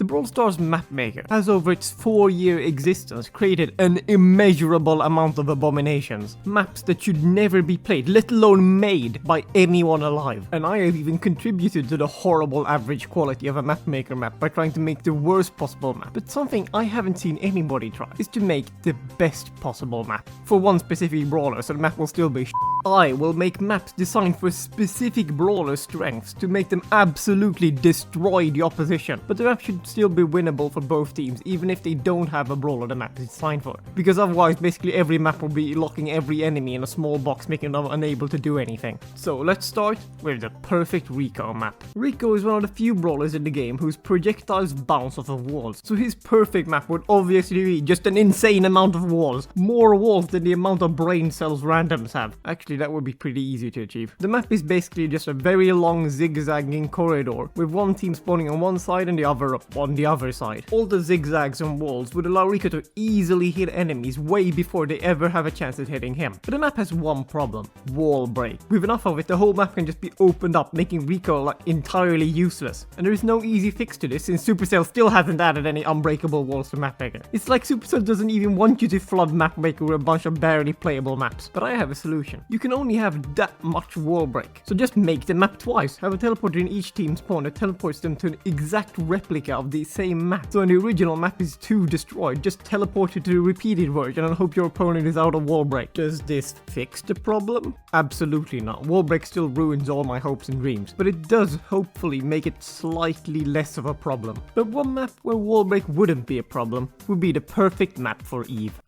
The Brawl Stars map maker has over its 4-year existence created an immeasurable amount of abominations. Maps that should never be played, let alone made by anyone alive. And I have even contributed to the horrible average quality of a map maker map by trying to make the worst possible map. But something I haven't seen anybody try is to make the best possible map. For one specific brawler, so the map will still be I will make maps designed for specific brawler strengths to make them absolutely destroy the opposition. But the map should still be winnable for both teams, even if they don't have a brawler the map is designed for. Because otherwise, basically every map will be locking every enemy in a small box, making them unable to do anything. So let's start with the perfect Rico map. Rico is one of the few brawlers in the game whose projectiles bounce off of walls. So his perfect map would obviously be just an insane amount of walls. More walls than the amount of brain cells randoms have. Actually, that would be pretty easy to achieve. The map is basically just a very long zigzagging corridor with one team spawning on one side and the other on the other side. All the zigzags and walls would allow Rico to easily hit enemies way before they ever have a chance at hitting him. But the map has one problem: wall break. With enough of it, the whole map can just be opened up, making Rico entirely useless. And there is no easy fix to this, since Supercell still hasn't added any unbreakable walls to map maker. It's like Supercell doesn't even want you to flood map maker with a bunch of barely playable maps. But I have a solution. You can only have that much wall break, so just make the map twice. Have a teleporter in each team spawn that teleports them to an exact replica of the same map. So when the original map is too destroyed, just teleport it to the repeated version and hope your opponent is out of wall break. Does this fix the problem? Absolutely not. Wall break still ruins all my hopes and dreams, but it does hopefully make it slightly less of a problem. But one map where wall break wouldn't be a problem would be the perfect map for Eve.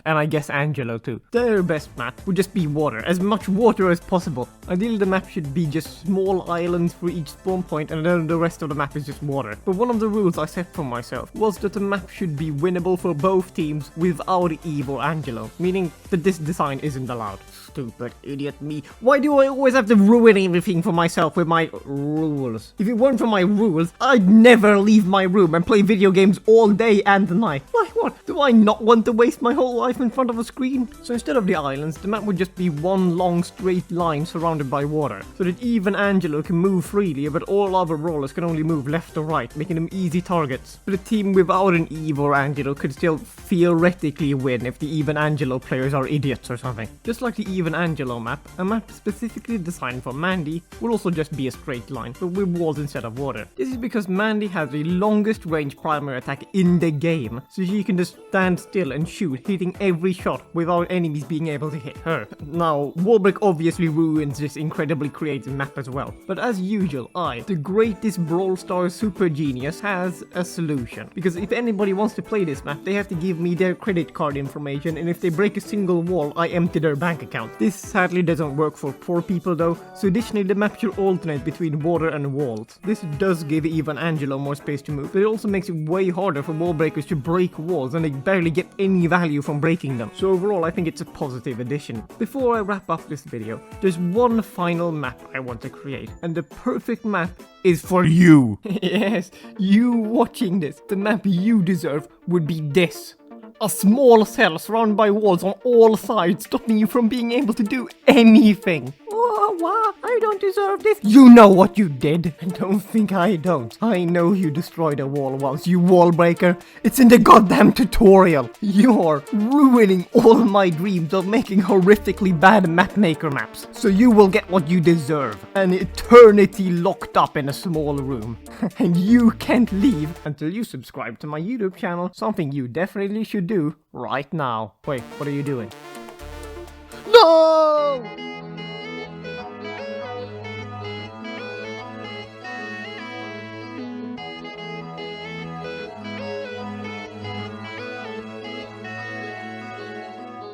And I guess Angelo too. Their best map would just be water, as much water as possible. Ideally the map should be just small islands for each spawn point, and then the rest of the map is just water. But one of the rules I set for myself was that the map should be winnable for both teams without Eve or Angelo, meaning that this design isn't allowed. Stupid idiot me. Why do I always have to ruin everything for myself with my rules? If it weren't for my rules, I'd never leave my room and play video games all day and night. Like what? Do I not want to waste my whole life in front of a screen? So instead of the islands, the map would just be one long straight line surrounded by water, so that even Angelo can move freely, but all other brawlers can only move left or right, making them easy targets. But a team without an Eve or Angelo could still theoretically win if the Eve and Angelo players are idiots or something. Just like the Eve and Angelo map, a map specifically designed for Mandy will also just be a straight line, but with walls instead of water. This is because Mandy has the longest range primary attack in the game, so she can just stand still and shoot, hitting every shot without enemies being able to hit her. Now, wall break obviously ruins this incredibly creative map as well, but as usual, I, the greatest Brawl Stars super genius, has a solution. Because if anybody wants to play this map, they have to give me their credit card information, and if they break a single wall, I empty their bank account. This sadly doesn't work for poor people though, so additionally the map should alternate between water and walls. This does give Eve and Angelo more space to move, but it also makes it way harder for wall breakers to break walls, and they barely get any value from breaking them. So overall I think it's a positive addition. Before I wrap up this video, there's one final map I want to create, and the perfect map is for you. Yes, you watching this. The map you deserve would be this. A small cell surrounded by walls on all sides, stopping you from being able to do anything. What? I don't deserve this. You know what you did. And don't think I don't. I know you destroyed a wall once, you wall breaker. It's in the goddamn tutorial. You're ruining all my dreams of making horrifically bad map maker maps. So you will get what you deserve. An eternity locked up in a small room. And you can't leave until you subscribe to my YouTube channel. Something you definitely should do right now. Wait, what are you doing? No!